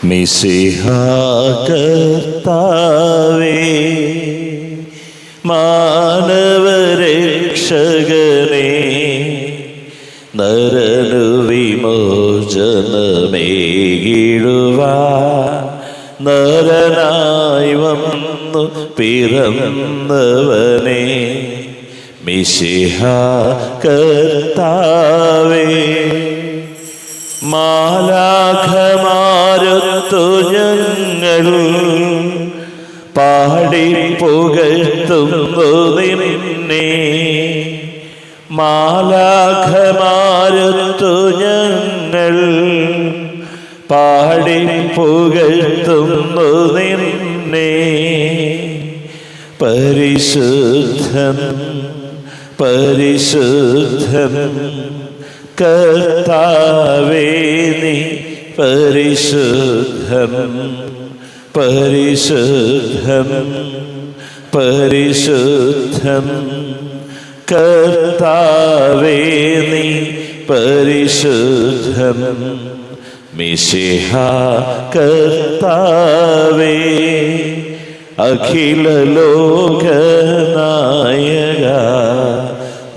മിശിഹാ കർത്താവേ, മാനവരക്ഷകനേ, നരനു വിമോചനമേകിടുവാൻ നരനായി വന്നു പിറന്നവനേ, മിശിഹാ കർത്താവേ. മാലാഖമാരൊത്തു ഞങ്ങൾ പാടി പുകഴ്ത്തുന്നു നിന്നെ, മാലാഖമാരൊത്തു ഞങ്ങൾ പാടി പുകഴ്ത്തുന്നു നിന്നെ. പരിശുദ്ധൻ പരിശുദ്ധൻ കർത്താവേ നീ പരിശുദ്ധൻ, പരിശുദ്ധൻ പരിശുദ്ധൻ കർത്താവേ നീ പരിശുദ്ധൻ, മിശിഹാ കർത്താവേ. അഖില ലോകനായക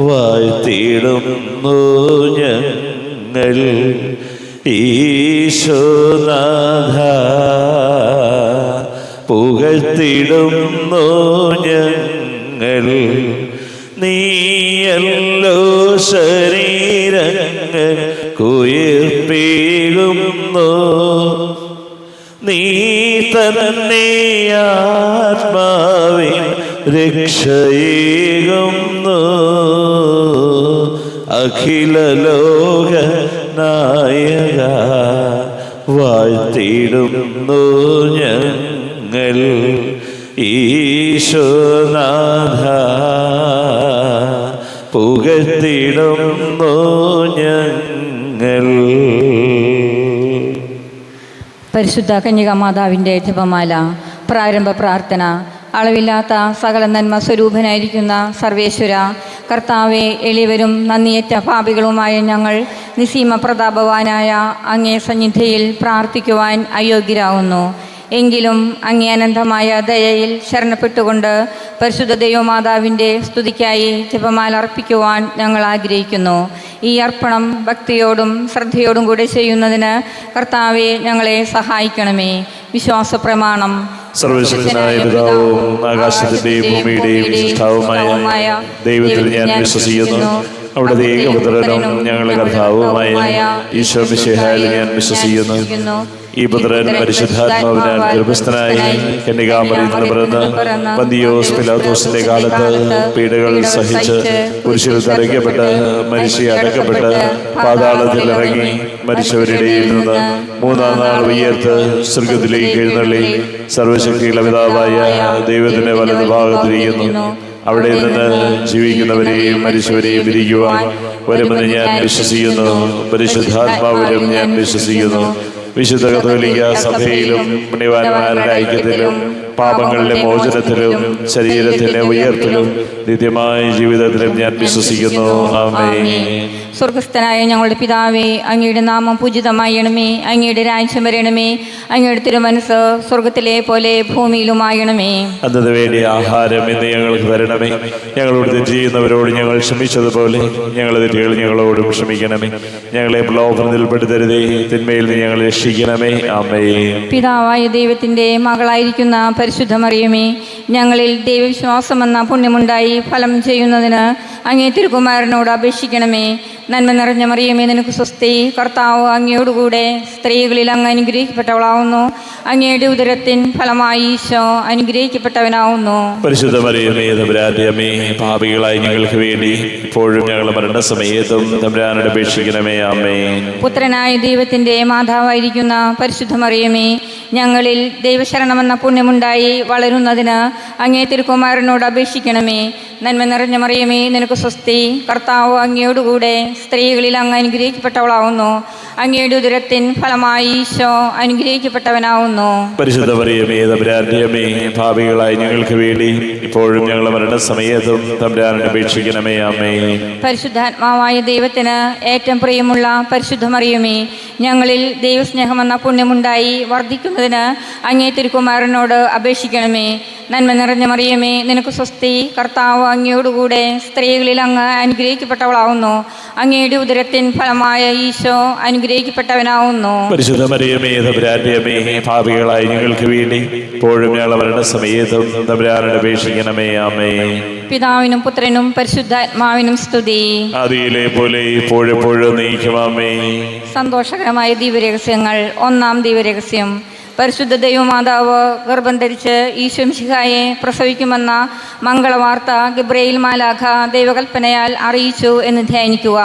വാഴ്ത്തിടുന്നു ഞങ്ങൾ ഈശോനാഥ, പുകഴ്ത്തിടുന്നു ഞങ്ങൾ. നീയല്ലോ ശരീരങ്ങൾ കുയിർപ്പിടുന്നു, നീ തന്നെ ആത്മാവിൻ രക്ഷയേകുന്നു. അഖില ലോക നായക വാഴ്ത്തിടുന്നു ഞങ്ങൾ ഈശോനാഥ, പുകഴ്ത്തിടുന്നു ഞങ്ങൾ. പരിശുദ്ധ കന്യകാമാതാവിൻ്റെ ജപമാല. പ്രാരംഭ പ്രാർത്ഥന. അളവില്ലാത്ത സകല നന്മ സ്വരൂപനായിരിക്കുന്ന സർവേശ്വര കർത്താവെ, എളിയവരും നന്ദിയേറ്റ പാപികളുമായ ഞങ്ങൾ നിസീമ പ്രതാപവാനായ അങ്ങേ സന്നിധിയിൽ പ്രാർത്ഥിക്കുവാൻ അയോഗ്യരാകുന്നു. എങ്കിലും അങ്ങേ അനന്തമായ ദയയിൽ ശരണപ്പെട്ടുകൊണ്ട് പരിശുദ്ധ ദൈവമാതാവിൻ്റെ സ്തുതിക്കായി ജപമാല അർപ്പിക്കുവാൻ ഞങ്ങൾ ആഗ്രഹിക്കുന്നു. ഈ അർപ്പണം ഭക്തിയോടും ശ്രദ്ധയോടും കൂടെ ചെയ്യുന്നതിന് കർത്താവെ ഞങ്ങളെ സഹായിക്കണമേ. വിശ്വാസ പ്രമാണം. സർവശക്തനായ പിതാവും ആകാശത്തിന്റെയും ഭൂമിയുടെയും സൃഷ്ടാവുമായ ദൈവത്തിൽ ഞാൻ വിശ്വസിക്കുന്നു. അവിടുത്തെ ഏകപുത്രനും ഞങ്ങളുടെ കർത്താവുമായ ഈശോ മിശിഹായിൽ ഞാൻ വിശ്വസിക്കുന്നു. ഈ പുത്രൻ പരിശുദ്ധാത്മാവിനാൽ ഗർഭസ്ഥനായി കന്യകാമറിയത്തിൽ പിറന്ന് പന്തിയോസ് പിലാത്തോസിന്റെ കാലത്ത് പീഡകൾ സഹിച്ച് കുരിശിൽ തറയ്ക്കപ്പെട്ട് മരിച്ച് അടക്കപ്പെട്ട് പാതാളത്തിൽ ഇറങ്ങി മരിച്ചവരുടെ നിന്ന് മൂന്നാം നാൾ ഉയർത്ത് സ്വർഗ്ഗത്തിലേക്ക് എഴുന്നള്ളി സർവശക്തിയുള്ള പിതാവായ ദൈവത്തിന്റെ വലതു ഭാഗത്തിരിക്കുന്നു. അവിടെ നിന്ന് ജീവിക്കുന്നവരെയും മരിച്ചവരെയും വിധിക്കുവാൻ വരുമെന്ന് ഞാൻ വിശ്വസിക്കുന്നു. പരിശുദ്ധാത്മാവിലും ഞാൻ വിശ്വസിക്കുന്നു. വിശുദ്ധ കത്തോലിക്ക സഭയിലും പുണ്യവാന്മാരുടെ ഐക്യത്തിലും പാപങ്ങളുടെ മോചനത്തിലും ശരീരത്തിന്റെ ഉയർപ്പിലും നിത്യമായ ജീവിതത്തിലും ഞാൻ വിശ്വസിക്കുന്നു. ആമേൻ. സ്വർഗസ്ഥനായ ഞങ്ങളുടെ പിതാവേ, അങ്ങയുടെ നാമം പൂജിതമായണമേ. അങ്ങയുടെ രാജ്യം വരണമേ. അങ്ങയുടെ തിരുമനസ് സ്വർഗത്തിലെ പോലെ ഭൂമിയിലുമായണമേ. അന്നത് വേണ്ടി ആഹാരം ഇന്ന് ഞങ്ങൾക്ക് തരണമേ. ഞങ്ങളോട് തെറ്റ് ചെയ്യുന്നവരോട് ഞങ്ങൾ ക്ഷമിച്ചതുപോലെ ഞങ്ങളുടെ തെറ്റുകൾ ഞങ്ങളോടും ക്ഷമിക്കണമേ. ഞങ്ങളെ പ്രലോഭനത്തിൽ പെടുത്തരുതേ, തിന്മയിൽ നിന്ന് ഞങ്ങളെ രക്ഷിക്കണമേ. ആമേൻ. പിതാവായ ദൈവത്തിന്റെ മകളായിരിക്കുന്ന പരിശുദ്ധ മറിയമേ, ഞങ്ങളിൽ ദൈവവിശ്വാസം എന്ന പുണ്യമുണ്ടായി ഫലം ചെയ്യുന്നതിന് അങ്ങേ തിരുകുമാരനോട് അപേക്ഷിക്കണമേ. നന്മ നിറഞ്ഞ മറിയമേ, നിനക്ക് സ്വസ്തി. കർത്താവ് അങ്ങയോടുകൂടെ സ്ത്രീകളിൽ അങ്ങ് അനുഗ്രഹിക്കപ്പെട്ടവളാവുന്നു. അങ്ങയുടെ ഉദരത്തിൻ ഫലമായി ഈശോ അനുഗ്രഹിക്കപ്പെട്ടവനാവുന്നു. പരിശുദ്ധ മറിയമേ, തമ്പുരാന്റെ അമ്മേ, പാപികളായി ഞങ്ങൾക്ക് വേണ്ടി ഇപ്പോഴും ഞങ്ങളുടെ മരണസമയത്തും തമ്പുരാനോട് അപേക്ഷിക്കണമേ. ആമേൻ. പുത്രനായ ദൈവത്തിന്റെ മാതാവായിരിക്കുന്ന പരിശുദ്ധ മറിയമേ, ഞങ്ങളിൽ ദൈവശരണമെന്ന പുണ്യമുണ്ടായി വളരുന്നതിന് അങ്ങേ തിരുക്കുമാരനോട് അപേക്ഷിക്കണമേ. നന്മ നിറഞ്ഞ മറിയമേ, നിനക്ക് സ്വസ്തി. കർത്താവ് അങ്ങയോടുകൂടെ സ്ത്രീകളിൽ അങ്ങ് അനുഗ്രഹിക്കപ്പെട്ടവളാവുന്നു. അങ്ങയുടെ ഉദരത്തിൻ ഫലമായി ഈശോ അനുഗ്രഹിക്കപ്പെട്ടവനാവുന്നു. പരിശുദ്ധ മറിയമേ, തമ്പുരാന്റെ അമ്മേ, പാപികളായ ഞങ്ങൾക്ക് വേണ്ടി ഇപ്പോഴും ഞങ്ങളുടെ മരണസമയത്തും തമ്പുരാനെ അപേക്ഷിക്കണമേ. ആമേൻ. പരിശുദ്ധാത്മാവായ ദൈവത്തിന് ഏറ്റവും പ്രിയമുള്ള പരിശുദ്ധ മറിയമേ, ഞങ്ങളിൽ ദൈവസ്നേഹമെന്ന പുണ്യമുണ്ടായി വർദ്ധിക്കുന്നതിന് അങ്ങേ തിരുക്കുമാരനോട് അപേക്ഷിക്കണമേ. നന്മ നിറഞ്ഞ മറിയമേ, നിനക്ക് സ്വസ്തി. കർത്താവ് അങ്ങയോടുകൂടെ സ്ത്രീകളിൽ അങ്ങ് അനുഗ്രഹിക്കപ്പെട്ടവളാവുന്നു. അങ്ങയുടെ ഉദരത്തിൻ ഫലമായ ഈശോ അനുഗ്രഹിക്കപ്പെട്ടവനാവുന്നു. പരിശുദ്ധ മറിയമേ, തമ്പുരാന്റെ അമ്മേ, പാപികളായ ഞങ്ങൾക്ക് വേണ്ടി ഇപ്പോഴും ഞങ്ങളുടെ മരണസമയത്തും തമ്പുരാനെ അപേക്ഷിക്കണമേ. ആമേൻ. പിതാവിനും പുത്രനും പരിശുദ്ധാത്മാവിനും സ്തുതി. ആദിയിലെ പോലെ ഇപ്പോഴെപ്പോഴും നീക്കുമാമേ. സന്തോഷകരമായ ദിവ്യരഹസ്യങ്ങൾ. ഒന്നാം ദിവ്യരഹസ്യം. പരിശുദ്ധ ദൈവമാതാവ് ഗർഭം ധരിച്ച് ഈശോ മിശിഹായെ പ്രസവിക്കുമെന്ന മംഗളവാർത്ത ഗബ്രിയേൽ മാലാഖ ദൈവകൽപ്പനയാൽ അറിയിച്ചു എന്ന് ധ്യാനിക്കുക.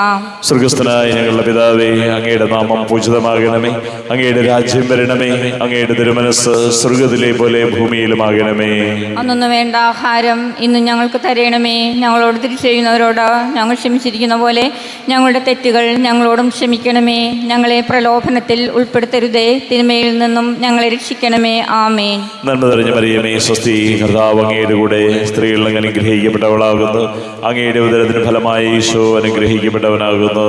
സ്വർഗസ്ഥനായ ഞങ്ങളുടെ പിതാവേ, അങ്ങയുടെ നാമം പൂജിതമാകണമേ. അങ്ങയുടെ രാജ്യം വരണമേ. അങ്ങയുടെ തിരുമനസ് സ്വർഗത്തിലെ പോലെ ഭൂമിയിലുമാകണമേ. അന്നൊന്നു വേണ്ട ആഹാരം ഇന്ന് ഞങ്ങൾക്ക് തരണമേ. ഞങ്ങളോട് തിരിച്ചു ചെയ്യുന്നവരോട് ഞങ്ങൾ ക്ഷമിച്ചിരിക്കുന്ന പോലെ ഞങ്ങളുടെ തെറ്റുകൾ ഞങ്ങളോടും ക്ഷമിക്കണമേ. ഞങ്ങളെ പ്രലോഭനത്തിൽ ഉൾപ്പെടുത്തരുതേ. തിന്മയിൽ നിന്നും ഞങ്ങളെ രക്ഷിക്കണമേ. ആമേൻ. നന്മ നിറഞ്ഞ മറിയമേ, സ്വസ്തി. കർത്താവ് അങ്ങയുടെ കൂടെ സ്ത്രീകൾ അങ്ങ് അനുഗ്രഹിക്കപ്പെട്ടവളാകുന്നു. അങ്ങയുടെ ഉദരത്തിന് ഫലമായി ഈശോ അനുഗ്രഹിക്കപ്പെട്ടവനാകുന്നു.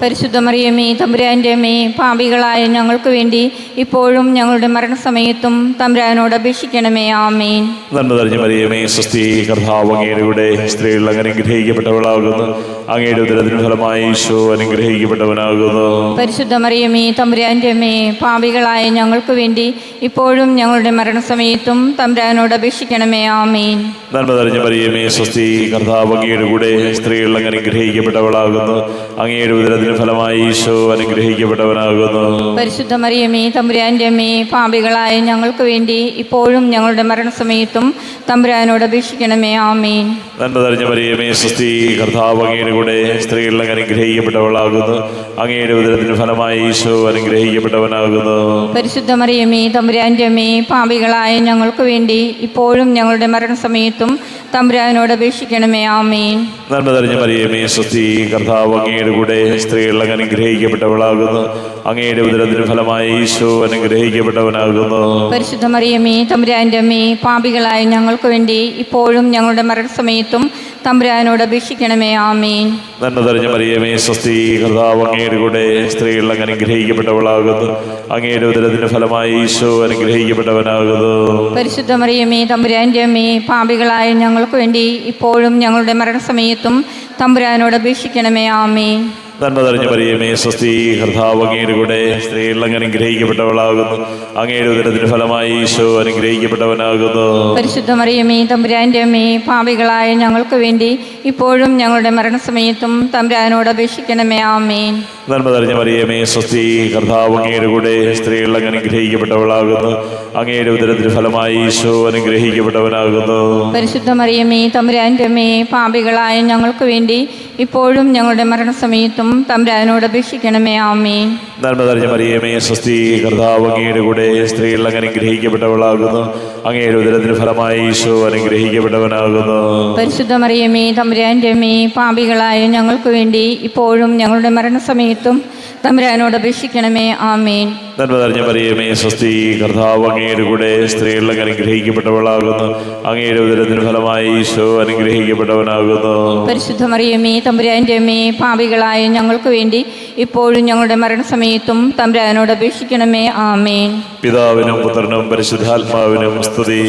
പരിശുദ്ധ മറിയമേ, തമ്പുരാന്റെ അമ്മേ, പാപികളായ ഞങ്ങൾക്ക് വേണ്ടി ഇപ്പോഴും ഞങ്ങളുടെ മരണസമയത്തും തമ്പുരാനോട് അപേക്ഷിക്കണമേ. ആമേൻ. നന്മ നിറഞ്ഞ മറിയമേ, സ്വസ്തി. കർത്താവ് അങ്ങയുടെ കൂടെ സ്ത്രീകൾ അങ്ങ് അനുഗ്രഹിക്കപ്പെട്ടവളാകുന്നു. അങ്ങയുടെ ഉദരത്തിന് ഫലമായി ഈശോ അനുഗ്രഹിക്കപ്പെട്ടവനാകുന്നു. പരിശുദ്ധ മറിയമേ, തമ്പുരാന്റെ അമ്മേ, പാപികളായ ഞങ്ങൾക്ക് വേണ്ടി ഇപ്പോഴും ഞങ്ങളുടെ മരണസമയത്തും തമ്പുരാനോട് അപേക്ഷിക്കണമേ. ആമേൻ. നന്മ നിറഞ്ഞ മറിയമേ, സ്വസ്തി. കർത്താവ് അങ്ങയുടെ കൂടെ സ്ത്രീകൾ അങ്ങ് അനുഗ്രഹിക്കപ്പെട്ടവളാകുന്നു. അങ്ങയുടെ ഉദരത്തിന് ഫലമായി ഈശോ അനുഗ്രഹിക്കപ്പെട്ടവനാകുന്നു. പരിശുദ്ധ മറിയമേ, തമ്പുരാന്റെ അമ്മേ, പാപികളായ ഞങ്ങൾക്ക് വേണ്ടി ഇപ്പോഴും ഞങ്ങളുടെ മരണസമയത്തും തമ്പുരാനോട് അപേക്ഷിക്കണമേ. ആമേൻ. നന്മ നിറഞ്ഞ മറിയമേ, സ്വസ്തി. കർത്താവ് അങ്ങയുടെ കൂടെ സ്ത്രീകൾ അങ്ങ് അനുഗ്രഹിക്കപ്പെട്ടവളാകുന്നു. അങ്ങയുടെ ഉദരത്തിന് ഫലമായി ഈശോ അനുഗ്രഹിക്കപ്പെട്ടവനാകുന്നു. പരിശുദ്ധ മറിയമേ, തമ്പുരാന്റെ അമ്മേ, പാപികളായ ഞങ്ങൾക്ക് വേണ്ടി ഇപ്പോഴും ഞങ്ങളുടെ മരണസമയത്തും തമ്പുരാനോട് അപേക്ഷിക്കണമേ. ആമേൻ. നന്മ നിറഞ്ഞ മറിയമേ, സ്വസ്തി. കർത്താവ് അങ്ങയുടെ കൂടെ സ്ത്രീകൾ അങ്ങ് അനുഗ്രഹിക്കപ്പെട്ടവളാകുന്നു. അങ്ങയുടെ ഉദരത്തിന് ഫലമായി ഈശോ അനുഗ്രഹിക്കപ്പെട്ടവനാകുന്നു. പരിശുദ്ധ മറിയമേ, തമ്പുരാന്റെ അമ്മേ, പാപികളായ ഞങ്ങൾക്ക് വേണ്ടി ഇപ്പോഴും ഞങ്ങളുടെ മരണസമയത്തും തമ്പുരാനോട് അപേക്ഷിക്കണമേ. ആമേൻ. നന്മ നിറഞ്ഞ മറിയമേ, സ്വസ്തി. കർത്താവ് അങ്ങയുടെ കൂടെ സ്ത്രീകൾ അങ്ങ് അനുഗ്രഹിക്കപ്പെട്ടവളാകുന്നു. അങ്ങയുടെ ഉദരത്തിന് ഫലമായി ഈശോ അനുഗ്രഹിക്കപ്പെട്ടവനാകുന്നു. പരിശുദ്ധ മറിയമേ, തമ്പുരാന്റെ അമ്മേ, പാപികളായ ഞങ്ങൾക്ക് വേണ്ടി ഇപ്പോഴും ഞങ്ങളുടെ മരണസമയത്തും തമ്പുരാനോട് അപേക്ഷിക്കണമേ. ആമേൻ. നന്മ നിറഞ്ഞ മറിയമേ, സ്വസ്തി. കർത്താവ് അങ്ങയുടെ കൂടെ സ്ത്രീകൾ അങ്ങ് അനുഗ്രഹിക്കപ്പെട്ടവളാകുന്നു. അങ്ങയുടെ ഉദരത്തിന് ഫലമായി ഈശോ അനുഗ്രഹിക്കപ്പെട്ടവനാകുന്നു. പരിശുദ്ധ മറിയമേ, തമ്പുരാന്റെ അമ്മേ, പാപികളായ ഞങ്ങൾക്ക് വേണ്ടി ഇപ്പോഴും ഞങ്ങളുടെ മരണസമയത്തും തമ്പുരാനോട് അപേക്ഷിക്കണമേ. ആമേൻ. നന്മ നിറഞ്ഞ മറിയമേ, സ്വസ്തി. കർത്താവ് അങ്ങയുടെ കൂടെ സ്ത്രീകൾ അങ്ങ് അനുഗ്രഹിക്കപ്പെട്ടവളാകുന്നു. അങ്ങയുടെ ഉദരത്തിന് ഫലമായി ഈശോ അനുഗ്രഹിക്കപ്പെട്ടവനാകുന്നു. പരിശുദ്ധ മറിയമേ, തമ്പുരാന്റെ അമ്മേ, പാപികളായ ഞങ്ങൾക്ക് വേണ്ടി ഇപ്പോഴും ഞങ്ങളുടെ മരണസമയത്തും തമ്പുരാനോട് അപേക്ഷിക്കണമേ. ആമേൻ. നന്മ നിറഞ്ഞ മറിയമേ, സ്വസ്തി. കർത്താവ് അങ്ങയുടെ കൂടെ സ്ത്രീകൾ അങ്ങ് അനുഗ്രഹിക്കപ്പെട്ടവളാകുന്നു. അങ്ങയുടെ ഉദരത്തിന് ഫലമായി ഈശോ അനുഗ്രഹിക്കപ്പെട്ടവനാകുന്നു. പരിശുദ്ധ മറിയമേ, തമ്പുരാന്റെ അമ്മേ, പാപികളായ ഞങ്ങൾക്ക് വേണ്ടി ഇപ്പോഴും ഞങ്ങളുടെ മരണസമയത്തും തമ്പുരാനോട് അപേക്ഷിക്കണമേ. ആമേൻ. നന്മ നിറഞ്ഞ മറിയമേ, സ്വസ്തി. കർത്താവ് അങ്ങയുടെ കൂടെ സ്ത്രീകൾ അങ്ങ് അനുഗ്രഹിക്കപ്പെട്ടവളാകുന്നു. അങ്ങയുടെ ഉദരത്തിന് ഫലമായി ഈശോ അനുഗ്രഹിക്കപ്പെട്ടവനാകുന്നു. പരിശുദ്ധ മറിയമേ, തമ്പുരാന്റെ അമ്മേ, പാപികളായ ഞങ്ങൾക്ക് വേണ്ടി ഇപ്പോഴും ഞങ്ങളുടെ മരണസമയത്തും തമ്പുരാനോട് അപേക്ഷിക്കണമേ. ആമേൻ. പിതാവിനും പുത്രനും പരിശുദ്ധാത്മാവിനും സ്തുതി.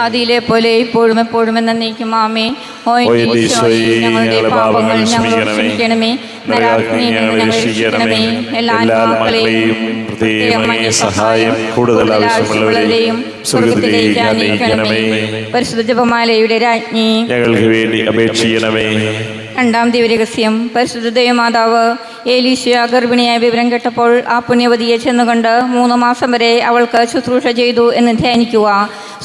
ആദിയിലെ പോലെ ഇപ്പോഴും എപ്പോഴും എന്നേക്കും. ആമേൻ. ഓ എൻ്റെ ഈശോയേ, ഞങ്ങളുടെ പാപങ്ങൾ ഞങ്ങളോട് ക്ഷമിക്കണമേ. നരകാഗ്നിയിൽ നിന്ന് ഞങ്ങളെ രക്ഷിക്കണമേ. എല്ലാ ആത്മാക്കളെയും പ്രത്യേകമായി സഹായം കൂടുതൽ ആവശ്യമുള്ളവരെയും സ്വർഗ്ഗത്തിലേക്ക് ആനയിക്കണമേ. പരിശുദ്ധ ജപമാലയുടെ രാജ്ഞി, ഞങ്ങൾക്ക് വേണ്ടി അപേക്ഷിക്കണമേ. രണ്ടാം ദിവ്യരഹസ്യം. പരിശുദ്ധ ദൈവമാതാവ് ഏലീശ ഗർഭിണിയായ വിവരം കേട്ടപ്പോൾ ആ പുണ്യവതിയെ ചെന്നുകൊണ്ട് 3 മാസം വരെ അവൾക്ക് ശുശ്രൂഷ ചെയ്തു എന്ന് ധ്യാനിക്കുക.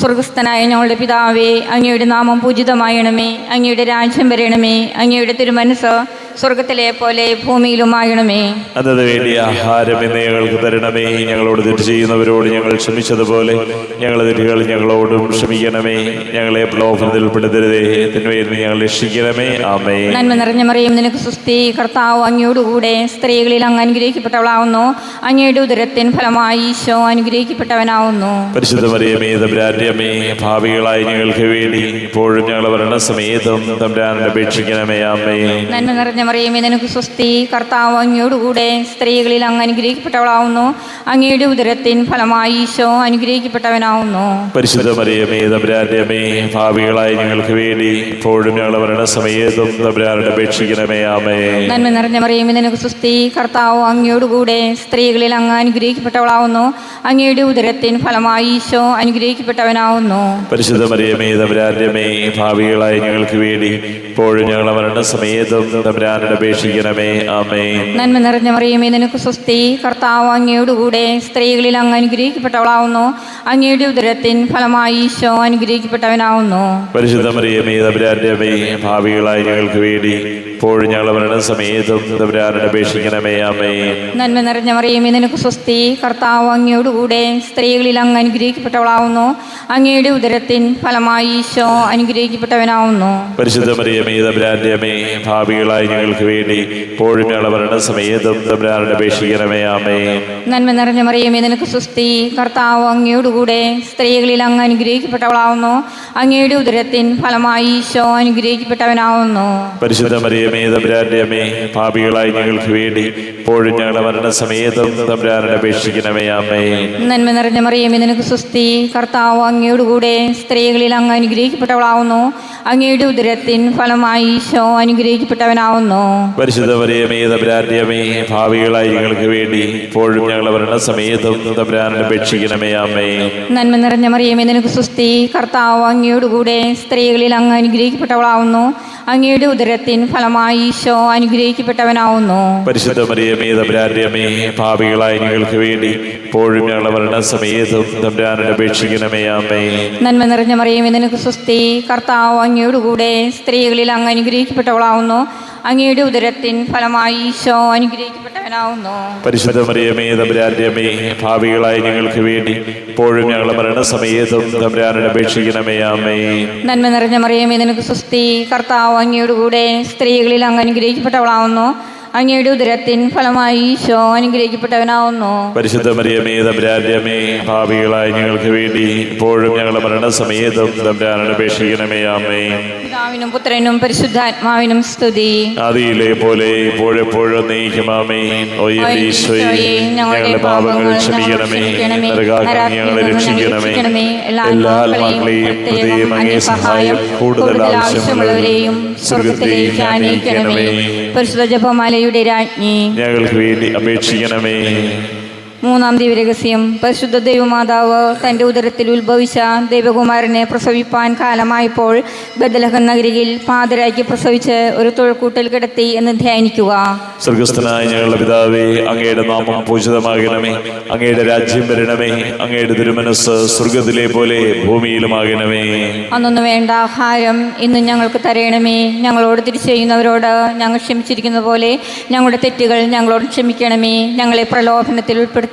സ്വർഗസ്ഥനായ ഞങ്ങളുടെ പിതാവേ, അങ്ങയുടെ നാമം പൂജിതമായണമേ. അങ്ങയുടെ രാജ്യം വരണമേ. അങ്ങയുടെ തിരുമനസ് സ്വർഗത്തിലെ പോലെ ഭൂമിയിലുമാകണമേ. അന്നത് വേണ്ടി ആഹാരം ഇന്ന് ഞങ്ങൾക്ക് തരണമേ. ഞങ്ങളോട് തെറ്റ് ചെയ്യുന്നവരോട് ഞങ്ങൾ ക്ഷമിച്ചതുപോലെ ഞങ്ങളുടെ തെറ്റുകൾ ഞങ്ങളോടും ക്ഷമിക്കണമേ. ഞങ്ങളെ പ്രലോഭനത്തിൽ ഉൾപ്പെടുത്തരുതേ, തിന്മയിൽ നിന്ന് ഞങ്ങൾ രക്ഷിക്കണമേ. ആമേൻ. നന്മ നിറഞ്ഞ മറിയം, നിനക്ക് സുസ്തി, കർത്താവ് അങ്ങയോടുകൂടെ സ്ത്രീകളിൽ അങ്ങ് അനുഗ്രഹിക്കപ്പെട്ടവളാവുന്നു. അങ്ങയുടെ ഉദരത്തിൻ ഫലമായി ഈശോ അനുഗ്രഹിക്കപ്പെട്ടവനാവുന്നു. പരിശുദ്ധ മറിയമേ, തമ്പുരാന്റെ അമ്മേ, ഭാവികളായി ഞങ്ങൾക്ക് വേണ്ടി ഇപ്പോഴും ഞങ്ങളുടെ മരണസമയത്തും തമ്പുരാനെ അപേക്ഷിക്കണമേ. ആമേൻ. നന്മ നിറഞ്ഞ മറിയമേ, നിനക്ക് സുസ്തി, കർത്താവ് അങ്ങയോടുകൂടെ സ്ത്രീകളിൽ അങ്ങ് അനുഗ്രഹിക്കപ്പെട്ടവളാവുന്നു. അങ്ങയുടെ ഉദരത്തിൻ ഫലമായി ഈശോ അനുഗ്രഹിക്കപ്പെട്ടവനാവുന്നു. പരിശുദ്ധ മറിയമേ, തമ്പുരാന്റെ അമ്മേ, ഭാവികളായി ഞങ്ങൾക്ക് വേണ്ടി ഇപ്പോഴും ഞങ്ങളുടെ മരണസമയത്തും തമ്പുരാനെ അപേക്ഷിക്കണമേ. ആമേൻ. നന്മ നിറഞ്ഞ മറിയമേ, നിനക്ക് സുസ്തി, കർത്താവ് അങ്ങയോടുകൂടെ സ്ത്രീകളിൽ അങ്ങ് അനുഗ്രഹിക്കപ്പെട്ടവളാവുന്നു. അങ്ങയുടെ ഉദരത്തിൻ ഫലമായി ഈശോ അനുഗ്രഹിക്കപ്പെട്ടവനാവുന്നു. പരിശുദ്ധ മറിയമേ, തമ്പുരാന്റെ അമ്മേ, ഭാവികളായി ഞങ്ങൾക്ക് വേണ്ടി ഇപ്പോഴും ഞങ്ങളുടെ മരണസമയത്തും തമ്പുരാനെ അപേക്ഷിക്കണമേ. ആമേൻ. നന്മ നിറഞ്ഞ മറിയമേ, നിനക്ക് സുസ്തി, കർത്താവ് അങ്ങയോടുകൂടെ സ്ത്രീകളിൽ അങ്ങ് അനുഗ്രഹിക്കപ്പെട്ടവളാവുന്നു. അങ്ങയുടെ ഉദരത്തിൻ ഫലമായി ഈശോ അനുഗ്രഹിക്കപ്പെട്ടവനാവുന്നു. പരിശുദ്ധ മറിയമേ, തമ്പുരാന്റെ അമ്മേ, ഭാവികളായി ഞങ്ങൾക്ക് വേണ്ടി ഇപ്പോഴും ഞങ്ങളുടെ മരണസമയത്തും തമ്പുരാനെ അപേക്ഷിക്കണമേ. ആമേൻ. നന്മ നിറഞ്ഞ മറിയമേ, നിനക്ക് സുസ്തി, കർത്താവ് അങ്ങയോടുകൂടെ സ്ത്രീകളിൽ അങ്ങ് അനുഗ്രഹിക്കപ്പെട്ടവളാവുന്നു. അങ്ങയുടെ ഉദരത്തിൻ ഫലമായി ഈശോ അനുഗ്രഹിക്കപ്പെട്ടവനാവുന്നു. പരിശുദ്ധ മറിയമേ, തമ്പുരാന്റെ അമ്മേ, ഭാവികളായി ഞങ്ങൾക്ക് വേണ്ടി ഇപ്പോഴും ഞങ്ങളുടെ മരണസമയത്തും തമ്പുരാനെ അപേക്ഷിക്കണമേ. ആമേൻ. നന്മ നിറഞ്ഞ മറിയമേ, നിനക്ക് സുസ്തി, കർത്താവ് അങ്ങയോടുകൂടെ സ്ത്രീകളിൽ അങ്ങ് അനുഗ്രഹിക്കപ്പെട്ടവളാവുന്നു. അങ്ങയുടെ ഉദരത്തിൻ ഫലമായി ഈശോ അനുഗ്രഹിക്കപ്പെട്ടവനാവുന്നു. പരിശുദ്ധ മറിയമേ, തമ്പുരാന്റെ അമ്മേ, ഭാവികളായി ഞങ്ങൾക്ക് വേണ്ടി ഇപ്പോഴും ഞങ്ങളുടെ മരണസമയത്തും തമ്പുരാനെ അപേക്ഷിക്കണമേ. ആമേൻ. നന്മ നിറഞ്ഞ മറിയമേ, നിനക്ക് സുസ്തി, കർത്താവ് അങ്ങയോടുകൂടെ സ്ത്രീകളിൽ അങ്ങ് അനുഗ്രഹിക്കപ്പെട്ടവളാവുന്നു. അങ്ങയുടെ ഉദരത്തിൻ ഫലമായി ഈശോ അനുഗ്രഹിക്കപ്പെട്ടവനാവുന്നു. പരിശുദ്ധ മറിയമേ, തമ്പുരാന്റെ അമ്മേ, ഭാവികളായി ഞങ്ങൾക്ക് വേണ്ടി ഇപ്പോഴും ഞങ്ങളുടെ മരണസമയത്തും തമ്പുരാനെ അപേക്ഷിക്കണമേ. ആമേൻ. നന്മ നിറഞ്ഞ മറിയമേ, നിനക്ക് സുസ്തി, കർത്താവ് അങ്ങയോടുകൂടെ സ്ത്രീകളിൽ അങ്ങ് അനുഗ്രഹിക്കപ്പെട്ടവളാവുന്നു. അങ്ങയുടെ ഉദരത്തിൻ ഫലമായി ഈശോ അനുഗ്രഹിക്കപ്പെട്ടവനാവുന്നു. പരിശുദ്ധ മറിയമേ, തമ്പുരാന്റെ അമ്മേ, ഭാവികളായി ഞങ്ങൾക്ക് വേണ്ടി ഇപ്പോഴും ഞങ്ങളുടെ മരണസമയത്തും തമ്പുരാനെ അപേക്ഷിക്കണമേ. ആമേൻ. നന്മ നിറഞ്ഞ മറിയമേ, നിനക്ക് സുസ്തി, കർത്താവ് അങ്ങയോടുകൂടെ സ്ത്രീകളിൽ അങ്ങ് അനുഗ്രഹിക്കപ്പെട്ടവളാവുന്നു. അങ്ങയുടെ ഉദരത്തിൻ ഫലമായി ഈശോ അനുഗ്രഹിക്കപ്പെട്ടവനാവുന്നു. പരിശുദ്ധ മറിയമേ, തമ്പുരാന്റെ അമ്മേ, ഭാവികളായി ഞങ്ങൾക്ക് വേണ്ടി ഇപ്പോഴും ഞങ്ങളുടെ മരണസമയത്തും തമ്പുരാനെ അപേക്ഷിക്കണമേ. ആമേൻ. നന്മ നിറഞ്ഞ മറിയമേ, നിനക്ക് സുസ്തി, കർത്താവ് അങ്ങയോടുകൂടെ സ്ത്രീകളിൽ അങ്ങ് അനുഗ്രഹിക്കപ്പെട്ടവളാവുന്നു. അങ്ങയുടെ ഉദരത്തിൻ ഫലമായി ഈശോ അനുഗ്രഹിക്കപ്പെട്ടവനാവുന്നു. പരിശുദ്ധ മറിയമേ, തമ്പുരാന്റെ അമ്മേ, ഭാവികളായി ഞങ്ങൾക്ക് വേണ്ടി ഇപ്പോഴും ഞങ്ങളുടെ മരണസമയത്തും തമ്പുരാനെ അപേക്ഷിക്കണമേ. ആമേൻ. പിതാവിനും പുത്രനും പരിശുദ്ധാത്മാവിനും സ്തുതി. ആദിയിലെ പോലെ ഇപ്പോഴെപ്പോഴും നീക്കും. ആമേൻ. ഓ എന്റെ ഈശോയെ, ഞങ്ങളുടെ പാപങ്ങൾ ക്ഷമിക്കണമേ, നരകാഗ്നി ഞങ്ങളെ രക്ഷിക്കണമേ. എല്ലാ ആത്മാക്കളെയും പ്രത്യേകം അങ്ങേ സഹായം കൂടുതൽ ആവശ്യമുള്ളവരെയും സ്വർഗത്തിലേക്ക് ആനയിക്കണമേ. പരിശുദ്ധ ജപമാലയുടെ രാജ്ഞി, ഞങ്ങൾക്ക് വേണ്ടി അപേക്ഷിക്കണമേ. മൂന്നാം ദിവ്യരഹസ്യം. പരിശുദ്ധ ദൈവമാതാവ് തൻ്റെ ഉദരത്തിൽ ഉത്ഭവിച്ച ദൈവകുമാരനെ പ്രസവിപ്പാൻ കാലമായപ്പോൾ ബെത്ലഹേം നഗരിയിൽ പാതിരായ്ക്ക് പ്രസവിച്ച് ഒരു തൊഴുക്കൂട്ടിൽ കിടത്തി എന്ന് ധ്യാനിക്കുക. സ്വർഗസ്ഥനായ ഞങ്ങളുടെ പിതാവേ, അങ്ങയുടെ നാമം പൂജിതമാകണമേ. അങ്ങയുടെ രാജ്യം വരണമേ. അങ്ങയുടെ തിരുമനസ് സ്വർഗത്തിലെ പോലെ ഭൂമിയിലുമാകണമേ. അന്നൊന്നു വേണ്ട ആഹാരം ഇന്ന് ഞങ്ങൾക്ക് തരയണമേ. ഞങ്ങളോട് തിരിച്ചു ചെയ്യുന്നവരോട് ഞങ്ങൾ ക്ഷമിച്ചിരിക്കുന്ന പോലെ ഞങ്ങളുടെ തെറ്റുകൾ ഞങ്ങളോട് ക്ഷമിക്കണമേ. ഞങ്ങളെ പ്രലോഭനത്തിൽ ഉൾപ്പെടുത്തരുതേ,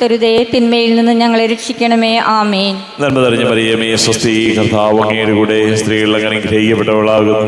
തിന്മയിൽ നിന്ന് ഞങ്ങളെ രക്ഷിക്കണമേ. ആമേൻ. നന്മ നിറഞ്ഞ മറിയമേ, സ്വസ്തി, കർത്താവ് അങ്ങയുടെ കൂടെ സ്ത്രീകൾ അങ്ങ് അനുഗ്രഹിക്കപ്പെട്ടവളാകുന്നു.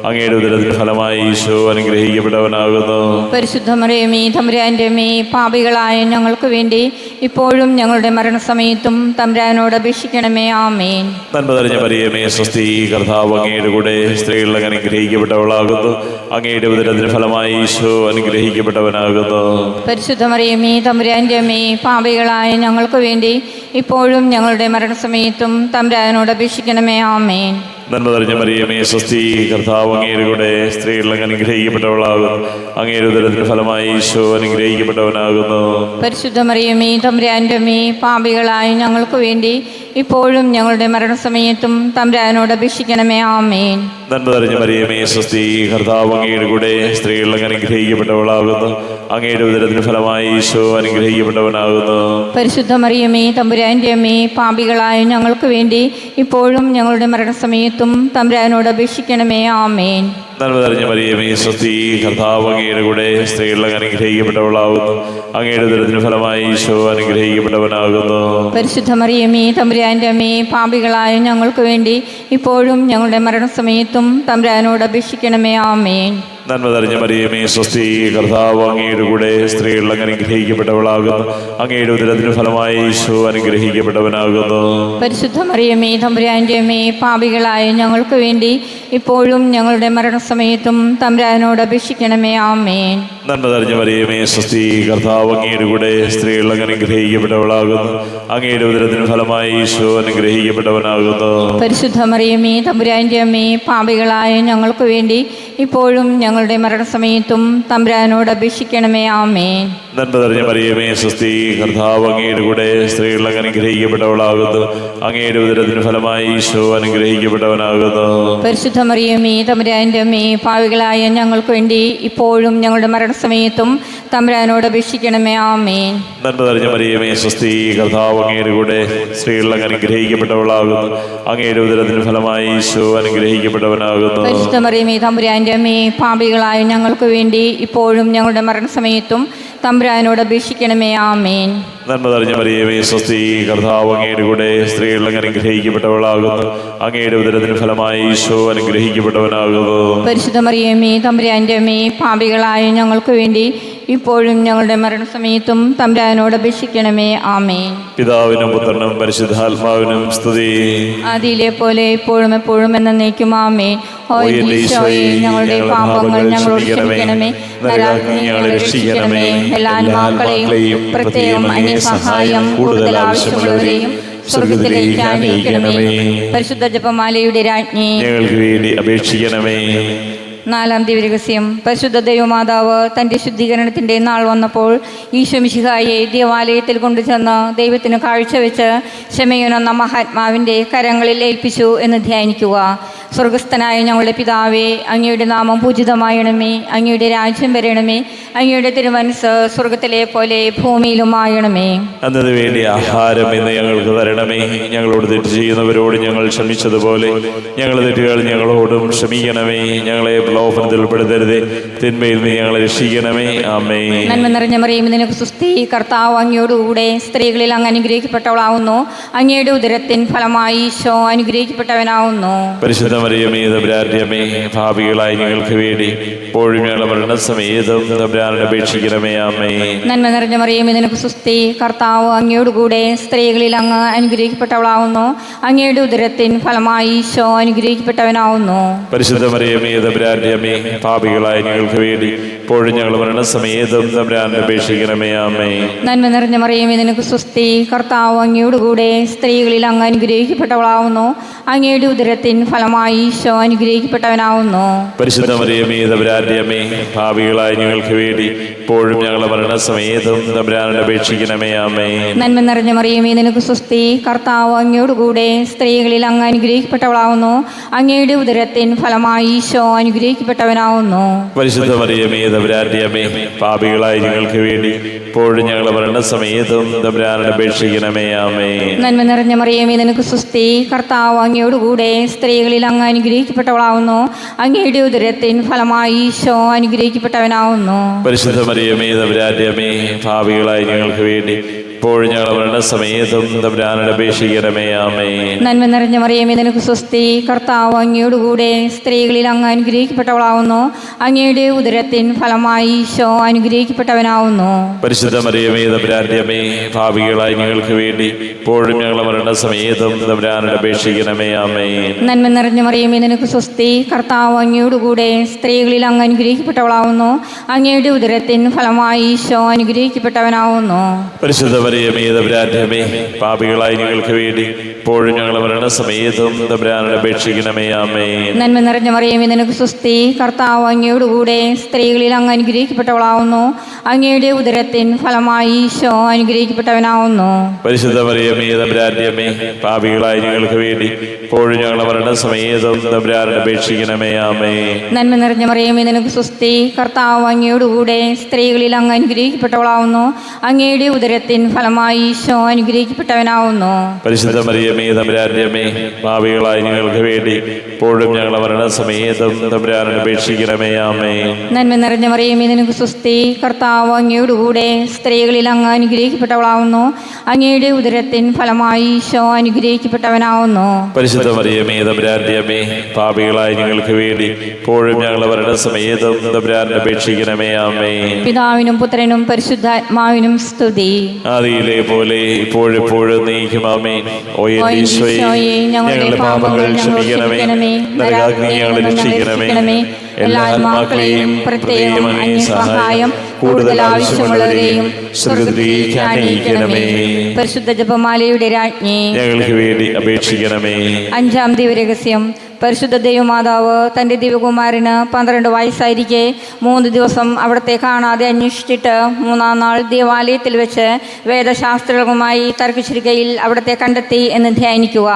അങ്ങയുടെ ഉദരത്തിൻ ഫലമായി ഈശോ അനുഗ്രഹിക്കപ്പെട്ടവനാകുന്നു. പരിശുദ്ധ മറിയമേ, തമ്പുരാന്റെ അമ്മേ, പാപികളായ ഞങ്ങൾക്ക് വേണ്ടി ഇപ്പോഴും ഞങ്ങളുടെ മരണസമയത്തും തമ്പുരാനോട് അപേക്ഷിക്കണമേ. ആമേൻ. നന്മ നിറഞ്ഞ മറിയമേ, സ്വസ്തി, കർത്താവ് അങ്ങയുടെ കൂടെ സ്ത്രീകൾ അങ്ങ് അനുഗ്രഹിക്കപ്പെട്ടവളാകുന്നു. അങ്ങയുടെ ഉദരത്തിൻ ഫലമായി ഈശോ അനുഗ്രഹിക്കപ്പെട്ടവനാകുന്നു. പരിശുദ്ധ മറിയമേ, തമ്പുരാന്റെ അമ്മേ, പാപികളായ ഞങ്ങൾക്ക് വേണ്ടി ഇപ്പോഴും ഞങ്ങളുടെ മരണസമയത്തും തമ്പുരാനോട് അപേക്ഷിക്കണമേ. ആമേൻ. നന്മ നിറഞ്ഞ മറിയമേ, സ്വസ്തി, കർത്താവ് അങ്ങയുടെ കൂടെ സ്ത്രീകൾ അങ്ങ് അനുഗ്രഹിക്കപ്പെട്ടവളാകുന്നു. അങ്ങയുടെ ഉദരത്തിൻ ഫലമായി ഈശോ അനുഗ്രഹിക്കപ്പെട്ടവനാകുന്നു. പരിശുദ്ധ മറിയമേ, തമ്പുരാന്റെ അമ്മേ, പാപികളായ ഞങ്ങൾക്ക് വേണ്ടി ഇപ്പോഴും ഞങ്ങളുടെ മരണസമയത്തും തമ്പുരാനോട് അപേക്ഷിക്കണമേ. ആമേൻ. നന്മ നിറഞ്ഞ മറിയമേ സ്വസ്തി, കർത്താവ് അങ്ങയുടെ കൂടെ സ്ത്രീകൾ അങ്ങ് അനുഗ്രഹിക്കപ്പെട്ടവളാകുന്നു. അങ്ങയുടെ ഉദരത്തിന് ഫലമായി ഈശോ അനുഗ്രഹിക്കപ്പെട്ടവനാകുന്നു. പരിശുദ്ധ മറിയമേ തമ്പുരാന്റെ അമ്മേ, പാപികളായ ഞങ്ങൾക്ക് വേണ്ടി ഇപ്പോഴും ഞങ്ങളുടെ മരണസമയത്തും തമ്പുരാനോട് അപേക്ഷിക്കണമേ. ആമേൻ. നന്മ നിറഞ്ഞ മറിയമേ സ്വസ്തി, കർത്താവ് അങ്ങയുടെ കൂടെ സ്ത്രീകൾ അങ്ങ് അനുഗ്രഹിക്കപ്പെട്ടവളാകുന്നു. അങ്ങയുടെ ഉദരത്തിന് ഫലമായി ഈശോ അനുഗ്രഹിക്കപ്പെട്ടവനാകുന്നു. പരിശുദ്ധ മറിയമേ തമ്പുരാന്റെ അമ്മേ, പാപികളായ ഞങ്ങൾക്ക് വേണ്ടി ഇപ്പോഴും ഞങ്ങളുടെ മരണസമയത്തും തമ്പുരാനോട് അപേക്ഷിക്കണമേ. ആമേൻ. നന്മ നിറഞ്ഞ മറിയമേ സ്വസ്തി, കർത്താവ് അങ്ങയുടെ കൂടെ സ്ത്രീകൾ അങ്ങ് അനുഗ്രഹിക്കപ്പെട്ടവളാകുന്നു. അങ്ങയുടെ ഉദരത്തിന് ഫലമായി ഈശോ അനുഗ്രഹിക്കപ്പെട്ടവനാകുന്നു. പരിശുദ്ധ മറിയമേ തമ്പുരാന്റെ അമ്മേ, പാപികളായ ഞങ്ങൾക്ക് വേണ്ടി ഇപ്പോഴും ഞങ്ങളുടെ മരണസമയത്തും തമ്പുരാനോട് അപേക്ഷിക്കണമേ. ആമേൻ. നന്മ നിറഞ്ഞ മറിയമേ സ്വസ്തി, കർത്താവ് അങ്ങയുടെ കൂടെ സ്ത്രീകൾ അങ്ങ് അനുഗ്രഹിക്കപ്പെട്ടവളാകുന്നു. അങ്ങയുടെ ഉദരത്തിന് ഫലമായി ഈശോ അനുഗ്രഹിക്കപ്പെട്ടവനാകുന്നു. പരിശുദ്ധ മറിയമേ തമ്പുരാന്റെ അമ്മേ, പാപികളായ ഞങ്ങൾക്ക് വേണ്ടി ഇപ്പോഴും ഞങ്ങളുടെ മരണസമയത്തും തമ്പുരാനോട് അപേക്ഷിക്കണമേ. ആമേൻ. നന്മ നിറഞ്ഞ മറിയമേ സ്വസ്തി, കർത്താവ് അങ്ങയുടെ കൂടെ സ്ത്രീകൾ അങ്ങ് അനുഗ്രഹിക്കപ്പെട്ടവളാകുന്നു. അങ്ങയുടെ ഉദരത്തിന് ഫലമായി ഈശോ അനുഗ്രഹിക്കപ്പെട്ടവനാകുന്നു. പരിശുദ്ധ മറിയമേ തമ്പുരാന്റെ അമ്മേ, പാപികളായ ഞങ്ങൾക്ക് വേണ്ടി ഇപ്പോഴും ഞങ്ങളുടെ മരണസമയത്തും തമ്പുരാനോട് അപേക്ഷിക്കണമേ. ആമേൻ. നന്മ നിറഞ്ഞ മറിയമേ സ്വസ്തി, കർത്താവ് അങ്ങയുടെ കൂടെ സ്ത്രീകൾ അങ്ങ് അനുഗ്രഹിക്കപ്പെട്ടവളാകുന്നു. അങ്ങയുടെ ഉദരത്തിന് ഫലമായി ഈശോ അനുഗ്രഹിക്കപ്പെട്ടവനാകുന്നു. പരിശുദ്ധ മറിയമേ തമ്പുരാന്റെ അമ്മേ, പാപികളായ ഞങ്ങൾക്ക് വേണ്ടി ഇപ്പോഴും ഞങ്ങളുടെ മരണസമയത്തും തമ്പുരാനോട് അപേക്ഷിക്കണമേ. ആമേൻ. നന്മ നിറഞ്ഞ മറിയമേ സ്വസ്തി, കർത്താവ് അങ്ങയുടെ കൂടെ സ്ത്രീകൾ അങ്ങ് അനുഗ്രഹിക്കപ്പെട്ടവളാകുന്നു. അങ്ങയുടെ ഉദരത്തിന് ഫലമായി ഈശോ അനുഗ്രഹിക്കപ്പെട്ടവനാകുന്നു. പരിശുദ്ധ മറിയമേ തമ്പുരാന്റെ അമ്മേ, പാപികളായ ഞങ്ങൾക്ക് വേണ്ടി ഇപ്പോഴും ഞങ്ങളുടെ മരണസമയത്തും തമ്പുരാനോട് അപേക്ഷിക്കണമേ. ആമേൻ. പിതാവിനും പുത്രനും പരിശുദ്ധാത്മാവിനും സ്തുതി. ആദിയിലെ പോലെ ഇപ്പോഴും എപ്പോഴും എന്നേക്കും. ആമേൻ. ഓ എൻ്റെ ഈശോയേ, ഞങ്ങളുടെ പാപങ്ങൾ ഞങ്ങളോട് ക്ഷമിക്കണമേ. നരകാഗ്നിയിൽ ഞങ്ങളെ രക്ഷിക്കണമേ. എല്ലാ ആത്മാക്കളെയും പ്രത്യേകം അന്യസഹായം കൂടുതൽ ആവശ്യമുള്ളവരെയും സ്വർഗത്തിലേക്ക് ആനയിക്കണമേ. പരിശുദ്ധ ജപമാലയുടെ രാജ്ഞി, ഞങ്ങൾക്ക് വേണ്ടി അപേക്ഷിക്കണമേ. നാലാം ദിവ്യരഹസ്യം. പരിശുദ്ധ ദൈവമാതാവ് തൻ്റെ ശുദ്ധീകരണത്തിൻ്റെ നാൾ വന്നപ്പോൾ ഈശോ മിശിഹായെ ദേവാലയത്തിൽ കൊണ്ടുചെന്ന് ദൈവത്തിന് കാഴ്ചവെച്ച് ശമയോൻ എന്ന മഹാത്മാവിൻ്റെ കരങ്ങളിൽ ഏൽപ്പിച്ചു എന്ന് ധ്യാനിക്കുക. സ്വർഗസ്ഥനായ ഞങ്ങളുടെ പിതാവേ, അങ്ങയുടെ നാമം പൂജിതമായണമേ. അങ്ങയുടെ രാജ്യം വരണമേ. അങ്ങയുടെ തിരുമനസ് സ്വർഗത്തിലെ പോലെ ഭൂമിയിലുമായണമേ. അന്നതിനു വേണ്ടി ആഹാരം ഇന്ന് ഞങ്ങൾക്ക് തരണമേ. ഞങ്ങളോട് തെറ്റ് ചെയ്യുന്നവരോട് ഞങ്ങൾ ക്ഷമിച്ചതുപോലെ ഞങ്ങളുടെ തെറ്റുകൾ ഞങ്ങളോടും ക്ഷമിക്കണമേ. ഞങ്ങളെ പ്രലോഭനത്തിൽ ഉൾപ്പെടുത്തരുതേ, തിന്മയിൽ നിന്ന് ഞങ്ങളെ രക്ഷിക്കണമേ. ആമേൻ. നന്മ നിറഞ്ഞ മറിയമേ, നിനക്ക് സ്തുതി. കർത്താവ് അങ്ങയോടുകൂടെ സ്ത്രീകളിൽ അങ്ങ് അനുഗ്രഹിക്കപ്പെട്ടവളാവുന്നു. അങ്ങയുടെ ഉദരത്തിൻ ഫലമായി ഈശോ അനുഗ്രഹിക്കപ്പെട്ടവനാവുന്നു. പരിശുദ്ധ മറിയമേ തമ്പുരാന്റെ അമ്മേ, പാപികളായി ഞങ്ങൾക്ക് വേണ്ടി ഇപ്പോഴും ഞങ്ങളുടെ മരണസമയത്തും തമ്പുരാനോട് അപേക്ഷിക്കണമേ. ആമേൻ. നന്മ നിറഞ്ഞ മറിയമേ, നിനക്ക് സ്തുതി. കർത്താവ് അങ്ങയോടുകൂടെ സ്ത്രീകളിൽ അങ്ങ് അനുഗ്രഹിക്കപ്പെട്ടവളാവുന്നു. അങ്ങയുടെ ഉദരത്തിൻ ഫലമായി ഈശോ അനുഗ്രഹിക്കപ്പെട്ടവനാവുന്നു. പരിശുദ്ധ മറിയമേ തമ്പുരാന്റെ അമ്മേ, പാപികളായി ഞങ്ങൾക്ക് വേണ്ടി ഇപ്പോഴും ഞങ്ങളുടെ മരണസമയത്തും തമ്പുരാനോട് അപേക്ഷിക്കണമേ. ആമേൻ. നന്മ നിറഞ്ഞ മറിയമേ, നിനക്ക് സ്തുതി. കർത്താവ് അങ്ങയോടുകൂടെ സ്ത്രീകളിൽ അങ്ങ് അനുഗ്രഹിക്കപ്പെട്ടവളാവുന്നു. അങ്ങയുടെ ഉദരത്തിൻ ഫലമായി ഈശോ അനുഗ്രഹിക്കപ്പെട്ടവനാവുന്നു. പരിശുദ്ധ മറിയമേ തമ്പുരാന്റെ അമ്മേ, പാപികളായി ഞങ്ങൾക്ക് വേണ്ടി ഇപ്പോഴും ഞങ്ങളുടെ മരണസമയത്തും തമ്പുരാനോട് അപേക്ഷിക്കണമേ. ആമേൻ. നന്മ നിറഞ്ഞ മറിയമേ, നിനക്ക് സ്തുതി. കർത്താവ് അങ്ങയോടുകൂടെ സ്ത്രീകളിൽ അങ്ങ് അനുഗ്രഹിക്കപ്പെട്ടവളാവുന്നു. അങ്ങയുടെ ഉദരത്തിൻ ഫലമായി ഈശോ അനുഗ്രഹിക്കപ്പെട്ടവനാവുന്നു. പരിശുദ്ധ മറിയമേ തമ്പുരാന്റെ അമ്മേ, പാപികളായി ഞങ്ങൾക്ക് വേണ്ടി ഇപ്പോഴും ഞങ്ങളുടെ മരണസമയത്തും തമ്പുരാനോട് അപേക്ഷിക്കണമേ. ആമേൻ. നന്മ നിറഞ്ഞ മറിയമേ, നിനക്ക് സ്തുതി. കർത്താവ് അങ്ങയോടുകൂടെ സ്ത്രീകളിൽ അങ്ങ് അനുഗ്രഹിക്കപ്പെട്ടവളാവുന്നു. അങ്ങയുടെ ഉദരത്തിൻ ഫലമായി ഈശോ അനുഗ്രഹിക്കപ്പെട്ടവനാവുന്നു. പരിശുദ്ധ മറിയമേ തമ്പുരാന്റെ അമ്മേ, പാപികളായി ഞങ്ങൾക്ക് വേണ്ടി ഇപ്പോഴും ഞങ്ങളുടെ മരണസമയത്തും തമ്പുരാനോട് അപേക്ഷിക്കണമേ. ആമേൻ. നന്മ നിറഞ്ഞ മറിയമേ, നിനക്ക് സ്തുതി. കർത്താവ് അങ്ങയോടുകൂടെ സ്ത്രീകളിൽ അങ്ങ് അനുഗ്രഹിക്കപ്പെട്ടവളാവുന്നു. അങ്ങയുടെ ഉദരത്തിൻ ഫലമായി ഈശോ അനുഗ്രഹിക്കപ്പെട്ടവനാവുന്നു. പരിശുദ്ധ മറിയമേ തമ്പുരാന്റെ അമ്മേ, പാപികളായി ഞങ്ങൾക്ക് വേണ്ടി ഇപ്പോഴും ഞങ്ങളുടെ മരണസമയത്തും തമ്പുരാനോട് അപേക്ഷിക്കണമേ. ആമേൻ. നന്മ നിറഞ്ഞ മറിയമേ, നിനക്ക് സ്തുതി. കർത്താവ് അങ്ങയോടുകൂടെ സ്ത്രീകളിൽ അങ്ങ് അനുഗ്രഹിക്കപ്പെട്ടവളാവുന്നു. അങ്ങയുടെ ഉദരത്തിൻ ഫലമായി ഈശോ അനുഗ്രഹിക്കപ്പെട്ടവനാവുന്നു. പരിശുദ്ധ മറിയമേ തമ്പുരാന്റമ്മേ, പാപികളായി ഞങ്ങൾക്ക് വേണ്ടി ഇപ്പോഴും ഞങ്ങളെ മരണസമയത്തും തമ്പുരാനോട് അപേക്ഷിക്കണമേ. ആമേൻ. നന്മ നിറഞ്ഞ മറിയമേ, നിനക്ക് സ്വസ്തി. കർത്താവ് അങ്ങയോടുകൂടെ സ്ത്രീകളിൽ അങ്ങ് അനുഗ്രഹിക്കപ്പെട്ടവളാവുന്നു. അങ്ങയുടെ ഉദരത്തിൻ ഫലമായി ഈശോ അനുഗ്രഹിക്കപ്പെട്ടവനാവുന്നു. പരിശുദ്ധ മറിയമേ തമ്പുരാന്റമ്മേ, പാപികളായി ഞങ്ങൾക്ക് വേണ്ടി ഇപ്പോഴും ഞങ്ങളെ മരണസമയത്തും തമ്പുരാനോട് അപേക്ഷിക്കണമേ. ആമേൻ. നന്മ നിറഞ്ഞ മറിയമേ, നിനക്ക് സ്വസ്തി. കർത്താവ് അങ്ങയോടുകൂടെ സ്ത്രീകളിൽ അങ്ങ് അനുഗ്രഹിക്കപ്പെട്ടവളാവുന്നു. അങ്ങയുടെ ഉദരത്തിൻ ഫലമായി ഈശോ അനുഗ്രഹിക്കപ്പെട്ടവനാവുന്നു. പരിശുദ്ധ മറിയമേ തമ്പുരാന്റമ്മേ, പാപികളായി ഞങ്ങൾക്ക് വേണ്ടി ഇപ്പോഴും ഞങ്ങളെ മരണസമയത്തും തമ്പുരാനോട് അപേക്ഷിക്കണമേ. ആമേൻ. നന്മ നിറഞ്ഞ മറിയമേ, നിനക്ക് സ്വസ്തി. കർത്താവ് അങ്ങയോടുകൂടെ സ്ത്രീകളിൽ അങ്ങ് അനുഗ്രഹിക്കപ്പെട്ടവളാവുന്നു. അങ്ങയുടെ ഉദരത്തിൻ ഫലമായി ഈശോ അനുഗ്രഹിക്കപ്പെട്ടവനാവുന്നു. പരിശുദ്ധ മറിയമേ തമ്പുരാന്റമ്മേ, പാപികളായി ഞങ്ങൾക്ക് വേണ്ടി ഇപ്പോഴും ഞങ്ങളെ മരണസമയത്തും തമ്പുരാനോട് അപേക്ഷിക്കണമേ. ആമേൻ. പിതാവിനും പുത്രനും പരിശുദ്ധാത്മാവിനും സ്തുതി. ആദിയിലെ പോലെ ഇപ്പോഴെപ്പോഴും നീക്കും. ആമേൻ. ഓ എൻ്റെ ഈശോയെ, ഞങ്ങളുടെ പാപങ്ങൾ ക്ഷമിക്കണമേ, നരകാഗ്നി ഞങ്ങളെ രക്ഷിക്കണമേ. എല്ലാ ആത്മാക്കളെയും പ്രത്യേകം അങ്ങേ സഹായം കൂടുതൽ ആവശ്യമുള്ളവരെയും സ്വർഗ്ഗത്തിലേക്ക് ആനയിക്കണമേ. പരിശുദ്ധ ജപമാലയുടെ രാജ്ഞി, ഞങ്ങൾക്ക് വേണ്ടി അപേക്ഷിക്കണമേ. അഞ്ചാം ദിവരഹസ്യം. പരിശുദ്ധ ദൈവമാതാവ് തൻ്റെ ദിവകുമാരന് 12 വയസ്സായിരിക്കെ 3 ദിവസം അവിടത്തെ കാണാതെ അന്വേഷിച്ചിട്ട് 3-ാം നാൾ ദേവാലയത്തിൽ വെച്ച് വേദശാസ്ത്രങ്ങളുമായി തർക്കിച്ചിരിക്കയിൽ അവിടത്തെ കണ്ടെത്തി എന്ന് ധ്യാനിക്കുക.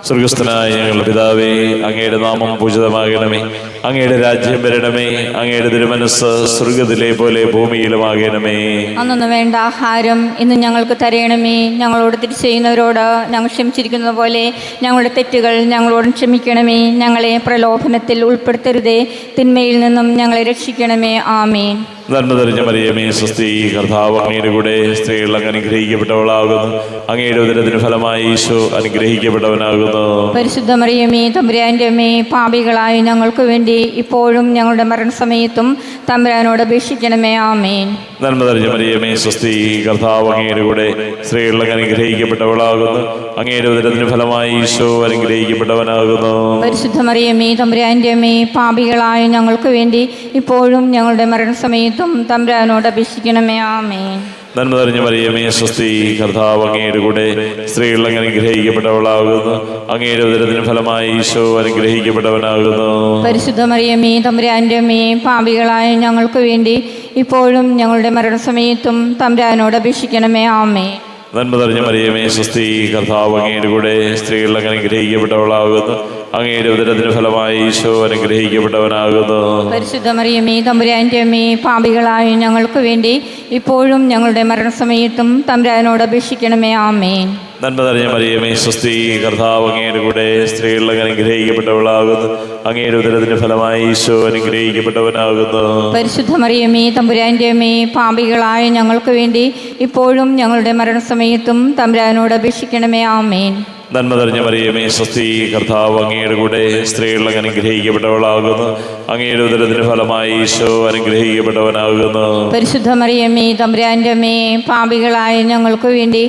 സ്വർഗസ്ഥനായ ഞങ്ങളുടെ പിതാവേ, അങ്ങയുടെ നാമം പൂജിതമാകണമേ. അങ്ങയുടെ രാജ്യം വരണമേ. അങ്ങയുടെ തിരുമനസ്സ് സ്വർഗത്തിലെ പോലെ ഭൂമിയിലുമാകണമേ. അന്നൊന്നു വേണ്ട ആഹാരം ഇന്ന് ഞങ്ങൾക്ക് തരയണമേ. ഞങ്ങളോട് തെറ്റ് ചെയ്യുന്നവരോട് ഞങ്ങൾ ക്ഷമിച്ചിരിക്കുന്നത് പോലെ ഞങ്ങളുടെ തെറ്റുകൾ ഞങ്ങളോട് ക്ഷമിക്കണമേ. ഞങ്ങളെ പ്രലോഭനത്തിൽ ഉൾപ്പെടുത്തരുതേ, തിന്മയിൽ നിന്നും ഞങ്ങളെ രക്ഷിക്കണമേ. ആമേൻ. നന്മ നിറഞ്ഞ മറിയമേ സ്വസ്തി. കർത്താവ് അങ്ങയുടെ കൂടെ സ്ത്രീകൾ അങ്ങ് അനുഗ്രഹിക്കപ്പെട്ടവളാകുന്നു. അങ്ങയുടെ ഉദരത്തിന് ഫലമായി ഈശോ അനുഗ്രഹിക്കപ്പെട്ടവനാകുന്നു. പരിശുദ്ധ മറിയമേ തമ്പുരാന്റെ അമ്മേ, പാപികളായ ഞങ്ങൾക്ക് വേണ്ടി ഇപ്പോഴും ഞങ്ങളുടെ മരണസമയത്തും തമ്പുരാനോട് അപേക്ഷിക്കണമേ. ആമേൻ. നന്മ നിറഞ്ഞ മറിയമേ സ്വസ്തി. കർത്താവ് അങ്ങയുടെ കൂടെ സ്ത്രീകൾ അങ്ങ് അനുഗ്രഹിക്കപ്പെട്ടവളാകുന്നു. അങ്ങയുടെ ഉദരത്തിന് ഫലമായി ഈശോ അനുഗ്രഹിക്കപ്പെട്ടവനാകുന്നു. പരിശുദ്ധ മറിയമേ തമ്പുരാന്റെ അമ്മേ, പാപികളായ ഞങ്ങൾക്ക് വേണ്ടി ഇപ്പോഴും ഞങ്ങളുടെ മരണസമയത്തും തമ്പുരാനോട് അപേക്ഷിക്കണമേ. ആമേൻ. നന്മ നിറഞ്ഞ മറിയമേ സ്വസ്തി. കർത്താവ് അങ്ങയുടെ കൂടെ സ്ത്രീകൾ അങ്ങ് അനുഗ്രഹിക്കപ്പെട്ടവളാകുന്നു. അങ്ങയുടെ ഉദരത്തിന് ഫലമായി ഈശോ അനുഗ്രഹിക്കപ്പെട്ടവനാകുന്നു. പരിശുദ്ധ മറിയമേ തമ്പുരാന്റെ അമ്മേ, പാപികളായ ഞങ്ങൾക്ക് വേണ്ടി ഇപ്പോഴും ഞങ്ങളുടെ മരണസമയത്തും തമ്പുരാനോട് അപേക്ഷിക്കണമേ. ആമേൻ. നന്മ നിറഞ്ഞ മറിയമേ സ്വസ്തി. കർത്താവ് അങ്ങയുടെ കൂടെ സ്ത്രീകൾ അങ്ങ് അനുഗ്രഹിക്കപ്പെട്ടവളാകുന്നു. അങ്ങയുടെ ഉദരത്തിന് ഫലമായി ഈശോ അനുഗ്രഹിക്കപ്പെട്ടവനാകുന്നു. പരിശുദ്ധ മറിയമേ തമ്പുരാന്റെ അമ്മേ, പാപികളായ ഞങ്ങൾക്ക് വേണ്ടി ഇപ്പോഴും ഞങ്ങളുടെ മരണസമയത്തും തമ്പുരാനോട് അപേക്ഷിക്കണമേ. ആമേൻ. നന്മ നിറഞ്ഞ മറിയമേ സ്വസ്തി. കർത്താവ് അങ്ങയുടെ കൂടെ സ്ത്രീകൾ അങ്ങ് അനുഗ്രഹിക്കപ്പെട്ടവളാകുന്നു. അങ്ങയുടെ ഉദരത്തിന് ഫലമായി ഈശോ അനുഗ്രഹിക്കപ്പെട്ടവനാകുന്നു. പരിശുദ്ധ മറിയമേ തമ്പുരാന്റെ അമ്മേ, പാപികളായ ഞങ്ങൾക്ക് വേണ്ടി ഇപ്പോഴും ഞങ്ങളുടെ മരണസമയത്തും തമ്പുരാനോട് അപേക്ഷിക്കണമേ. ആമേൻ. നന്മ നിറഞ്ഞ മറിയമേ സ്വസ്തി. കർത്താവ് അങ്ങയുടെ കൂടെ സ്ത്രീകൾ അങ്ങ് അനുഗ്രഹിക്കപ്പെട്ടവളാകുന്നു. അങ്ങയുടെ ഉദരത്തിന് ഫലമായി ഈശോ അനുഗ്രഹിക്കപ്പെട്ടവനാകുന്നു. പരിശുദ്ധ മറിയമേ തമ്പുരാന്റെ അമ്മേ, പാപികളായ ഞങ്ങൾക്ക് വേണ്ടി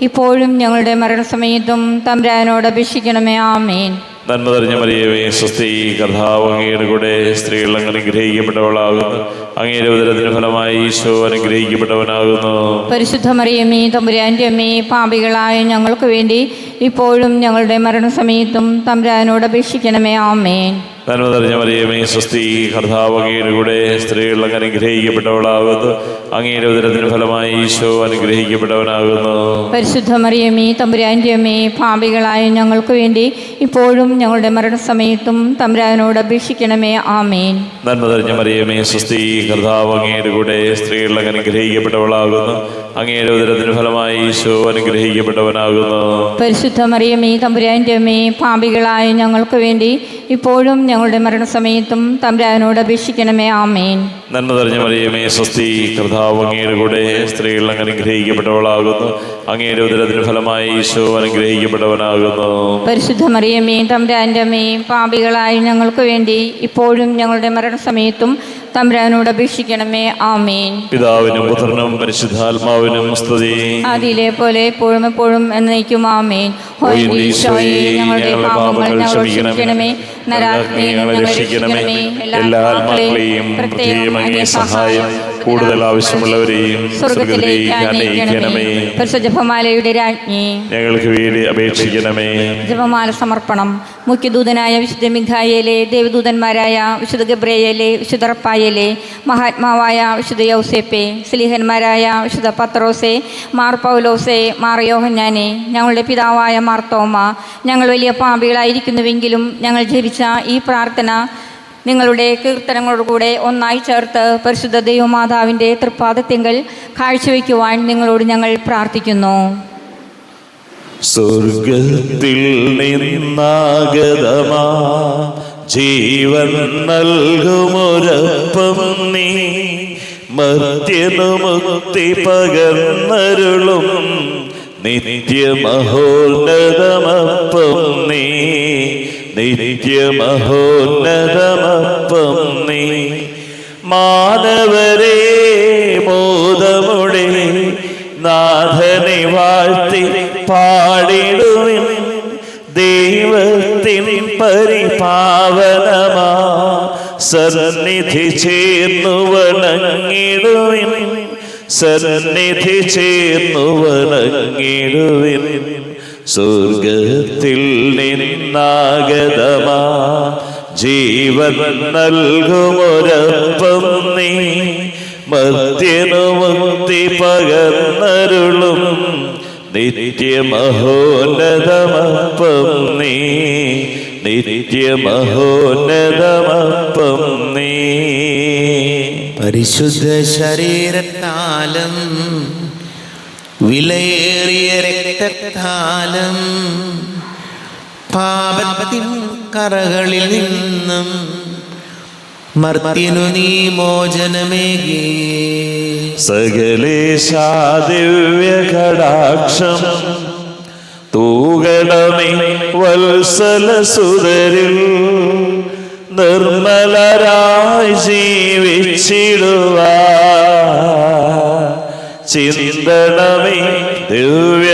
ഇപ്പോഴും ഞങ്ങളുടെ മരണസമയത്തും തമ്പുരാനോട് അപേക്ഷിക്കണമേ. ആമേൻ. നന്മ നിറഞ്ഞ മറിയമേ സ്വസ്തി. കർത്താവ് അങ്ങയുടെ കൂടെ സ്ത്രീകൾ അങ്ങ് അനുഗ്രഹിക്കപ്പെട്ടവളാകുന്നു. അങ്ങയുടെ ഉദരത്തിന് ഫലമായി ഈശോ അനുഗ്രഹിക്കപ്പെട്ടവനാകുന്നു. പരിശുദ്ധ മറിയമേ തമ്പുരാന്റെ അമ്മേ, പാപികളായ ഞങ്ങൾക്ക് വേണ്ടി ഇപ്പോഴും ഞങ്ങളുടെ മരണസമയത്തും തമ്പുരാനോട് അപേക്ഷിക്കണമേ. ആമേൻ. നന്മ നിറഞ്ഞ മറിയമേ സ്വസ്തി. കർത്താവ് അങ്ങയുടെ കൂടെ സ്ത്രീകൾ അങ്ങ് അനുഗ്രഹിക്കപ്പെട്ടവളാകുന്നു. അങ്ങയുടെ ഉദരത്തിന് ഫലമായി ഈശോ അനുഗ്രഹിക്കപ്പെട്ടവനാകുന്നു. പരിശുദ്ധ മറിയമേ തമ്പുരാന്റെ അമ്മേ, പാപികളായ ഞങ്ങൾക്ക് വേണ്ടി ഇപ്പോഴും ഞങ്ങളുടെ മരണസമയത്തും തമ്പുരാനോട് അപേക്ഷിക്കണമേ. ആമേൻ. നന്മ നിറഞ്ഞ മറിയമേ സ്വസ്തി. കർത്താവ് അങ്ങയുടെ കൂടെ സ്ത്രീകൾ അങ്ങ് അനുഗ്രഹിക്കപ്പെട്ടവളാകുന്നു. അങ്ങയുടെ ഉദരത്തിന് ഫലമായി ഈശോ അനുഗ്രഹിക്കപ്പെട്ടവനാകുന്നു. പരിശുദ്ധ മറിയമേ തമ്പുരാന്റെ അമ്മേ, പാപികളായ ഞങ്ങൾക്ക് വേണ്ടി ഇപ്പോഴും ഞങ്ങളുടെ മരണസമയത്തും തമ്പുരാനോട് അപേക്ഷിക്കണമേ. ആമേൻ. നന്മ നിറഞ്ഞ മറിയമേ സ്വസ്തി. കർത്താവ് അങ്ങയുടെ കൂടെ സ്ത്രീകൾ അങ്ങ് അനുഗ്രഹിക്കപ്പെട്ടവളാകുന്നു. അങ്ങയുടെ ഉദരത്തിന് ഫലമായി ഈശോ അനുഗ്രഹിക്കപ്പെട്ടവനാകുന്നു. പരിശുദ്ധ മറിയമേ തമ്പുരാന്റെ അമ്മേ, പാപികളായ ഞങ്ങൾക്ക് വേണ്ടി ഇപ്പോഴും ഞങ്ങളുടെ മരണസമയത്തും തമ്പുരാനോട് അപേക്ഷിക്കണമേ. ആമേൻ. പിതാവിനും പുത്രനും പരിശുദ്ധാത്മാവിനും സ്തുതി. ആദിയിലെ പോലെ എപ്പോഴും എപ്പോഴും എന്നേക്കും. ആമേൻ. ഞങ്ങളുടെ പാപങ്ങൾ ഞങ്ങളോട് ക്ഷമിക്കണമേ. നരകാഗ്നിയിൽ നിന്ന് ഞങ്ങളെ രക്ഷിക്കണമേ. എല്ലാ ആത്മാക്കളെയും പ്രത്യേകം അങ്ങേ സഹായം കൂടുതൽ ആവശ്യമുള്ളവരെയും സ്വർഗ്ഗത്തിലേക്ക് ആനയിക്കണമേ. പരിശുദ്ധ ജപമാലയുടെ രാജ്ഞി, ഞങ്ങൾക്ക് വേണ്ടി അപേക്ഷിക്കണമേ. ജപമാല സമർപ്പണം. മുഖ്യദൂതനായ വിശുദ്ധ മിഖായേലെ, ദേവദൂതന്മാരായ വിശുദ്ധ ഗബ്രിയേലെ, വിശുദ്ധ റഫായേലെ, മഹാത്മാവായ വിശുദ്ധ യൗസേപ്പെ, സ്ലീഹന്മാരായ വിശുദ്ധ പത്രോസെ, മാർ പൗലോസെ, മാർ യോഹന്നാനെ, ഞങ്ങളുടെ പിതാവായ മാർത്തോമ, ഞങ്ങൾ വലിയ പാപികളായിരിക്കുന്നുവെങ്കിലും ഞങ്ങൾ ജപിച്ച ഈ പ്രാർത്ഥന നിങ്ങളുടെ കീർത്തനങ്ങളോടുകൂടെ ഒന്നായി ചേർത്ത് പരിശുദ്ധ ദൈവമാതാവിൻ്റെ തൃപ്പാദത്തിങ്കൽ കാഴ്ചവെക്കുവാൻ നിങ്ങളോട് ഞങ്ങൾ പ്രാർത്ഥിക്കുന്നു. സ്വർഗത്തിൽ നിന്നാഗതമാ ജീവൻ നൽകുമൊരപ്പം നീ, മർത്യനു മുക്തി പകർന്നരുളും നിത്യമഹോന്നതമപ്പം നീ, നിത്യമഹോന്നതമപ്പം നീ. മാനവരെ മോദമുടെ നാഥനെ വാഴ്ത്തി പാടിടുവിൻ, ദൈവത്തിൻ പരിപാവനമാ സന്നിധി ചേർന്നു വണങ്ങിടുവിൻ, സന്നിധി ചേർന്നു വണങ്ങിടുവിൻ. സ്വർഗത്തിൽ നിന്നാഗതമാ ജീവൻ നൽകുമൊരപ്പം നീ, മർത്യനു മുക്തി പകർന്നരുളും നിത്യമഹോന്നതമപ്പം നീ, നിത്യമഹോന്നതമപ്പം നീ. പരിശുദ്ധ ശരീരത്താലും വിലയേറിയ രക്തത്താലും പാപത്തിൻ കറകളിൽ നിന്നും മർത്യനു നീ മോചനമേകി. സകലേശാ ദിവ്യ കടാക്ഷം തൂകണമേ വത്സലസുതരിൽ, നിർമ്മലരായി ജീവിച്ചിടുവാൻ ചിന്തണമേ ദിവ്യ